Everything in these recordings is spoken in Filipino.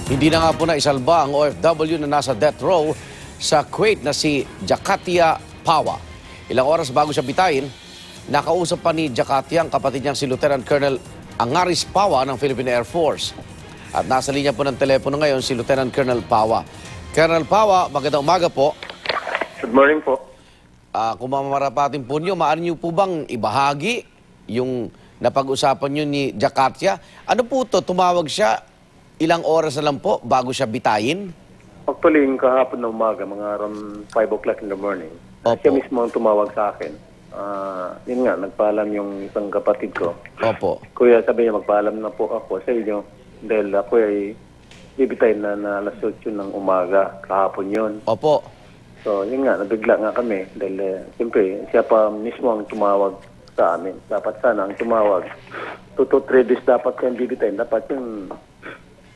Hindi na nga po naisalba ang OFW na nasa death row sa Kuwait na si Jakatia Pawa. Ilang oras bago siya bitayin, nakausap pa ni Jakatia ang kapatid niyang si Lieutenant Colonel Angaris Pawa ng Philippine Air Force. At nasa linya po ng telepono ngayon si Lieutenant Colonel Pawa. Colonel Pawa, magandang umaga po. Good morning po. Kung mamarapatin po niyo, maaari niyo po bang ibahagi yung napag-usapan niyo ni Jakatia? Ano po to? Tumawag siya ilang oras na lang po bago siya bitayin? Actually, yung kahapon na umaga, mga around 5 o'clock in the morning, Opo. siya mismo ang tumawag sa akin. Yun nga, nagpaalam yung isang kapatid ko. Opo. Kuya, sabi niya, magpaalam na po ako sa inyo dahil ako ay bibitayin na alas 8 ng umaga, kahapon yun. Opo. So, yun nga, nabigla nga kami dahil siyempre, siya pa mismo ang tumawag sa amin. Dapat sana ang tumawag. 2 to 3 days dapat siyang bibitayin. Dapat yung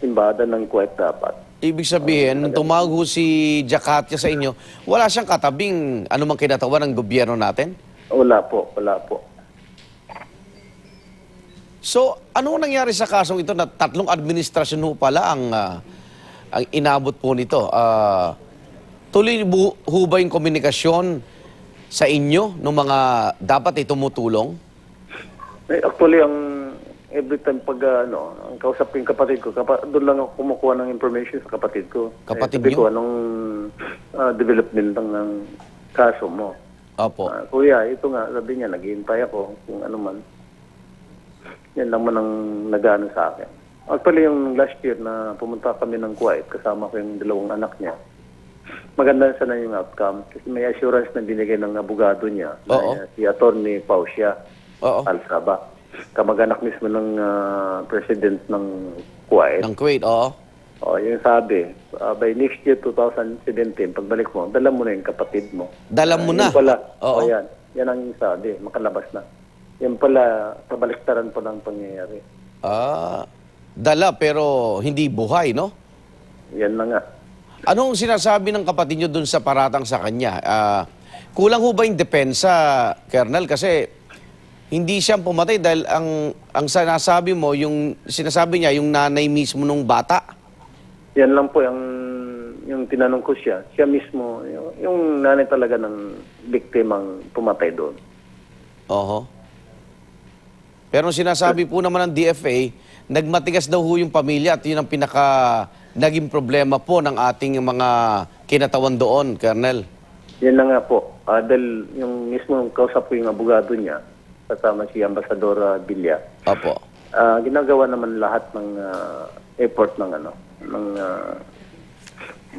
imbada ng Kuwait dapat. Ibig sabihin, nung tumawag ho si Jakatia sa inyo, wala siyang katabing anumang kinatawan ng gobyerno natin? Wala po, wala po. So, ano nangyari sa kasong ito na tatlong administrasyon ho pala ang inabot po nito? Tuloy ho ba yung komunikasyon sa inyo ng mga dapat ay tumutulong? Actually, every time pag ang kausap ko yung kapatid ko, doon lang ako kumukuha ng information sa kapatid ko. Kapatid sabi niyo? ko, anong development ng kaso mo? Opo. Kuya, ito nga, sabi niya, naghihintay ako kung ano man. Yan lang man ang nag-ano sa akin. Actually, yung last year na pumunta kami ng Kuwait, kasama ko yung dalawang anak niya. Maganda sana yung outcome kasi may assurance na binigay ng abogado niya, Oo. na si Atty. Pausia Oo. Al-Sabah. Kamag-anak mismo ng president ng Kuwait. Ng Kuwait, oo. Yung sabi, by next year 2017, pagbalik mo, dala mo na yung kapatid mo. Dala mo na? Yun pala, Oo. yan. Yan ang sabi, makalabas na. Yan pala, pabaliktaran pa ng pangyayari. Dala pero hindi buhay, no? Yan na nga. Anong sinasabi ng kapatid niyo dun sa paratang sa kanya? Kulang ho ba yung depensa, Colonel? Kasi hindi siya pumatay dahil ang sinasabi mo, yung sinasabi niya, yung nanay mismo nung bata. Yan lang po yung tinanong ko siya. Siya mismo, yung nanay talaga ng biktimang pumatay doon. Oho. Pero ang sinasabi po naman ng DFA, nagmatigas daw ho yung pamilya at yun ang naging problema po ng ating mga kinatawan doon, Colonel. Yan na nga po. Dahil yung mismo kausap ko yung abogado niya, kasama si Ambassador Villa. Opo. Ginagawa naman lahat ng effort ng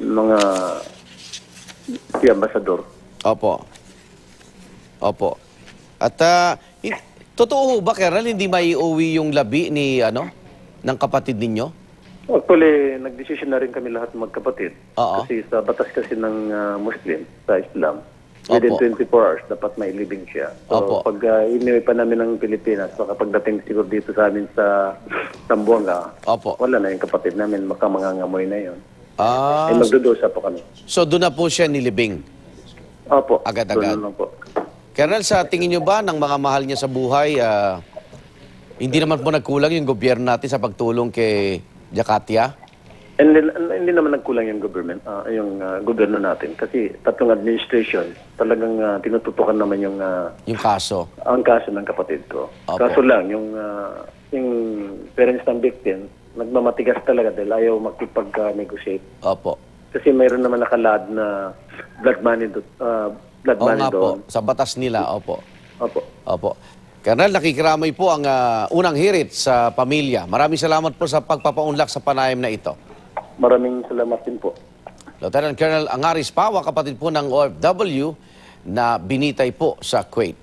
mga si Ambassador. Opo. Opo. At totoo ho ba, Colonel, hindi maiuwi yung labi ng kapatid ninyo? Actually, nagdesisyon na rin kami lahat magkapatid. Oo. Kasi sa batas kasi ng Muslim, sa Islam, within Opo. 24 hours, dapat may living siya. So, Opo. pag inuwi pa namin ng Pilipinas, baka pagdating siguro dito sa amin sa Zamboanga, Opo. wala na yung kapatid namin, makangangamoy na yun. Ah, Magdudusa po kami. so doon na po siya nilibing. Opo. Agad-agad. Doon lang po. Colonel, sa tingin niyo ba ng mga mahal niya sa buhay, hindi naman po nagkulang yung gobyerno natin sa pagtulong kay Jakatia? Hindi naman nagkulang yung government, yung gobyerno natin. Kasi tatlong administration, talagang tinututukan naman yung Yung kaso. ang kaso ng kapatid ko. Opo. Kaso lang, yung parents ng victim, nagmamatigas talaga dahil ayaw makipag-negotiate. Opo. Kasi mayroon naman nakalad na blood money, blood Oo money nga doon. po, sa batas nila, opo. Opo. Opo. Colonel, nakikiramay po ang unang hirit sa pamilya. Maraming salamat po sa pagpapaunlak sa panayam na ito. Maraming salamat din po. Lieutenant Colonel Angaris Pawa, kapatid po ng OFW na binitay po sa Kuwait.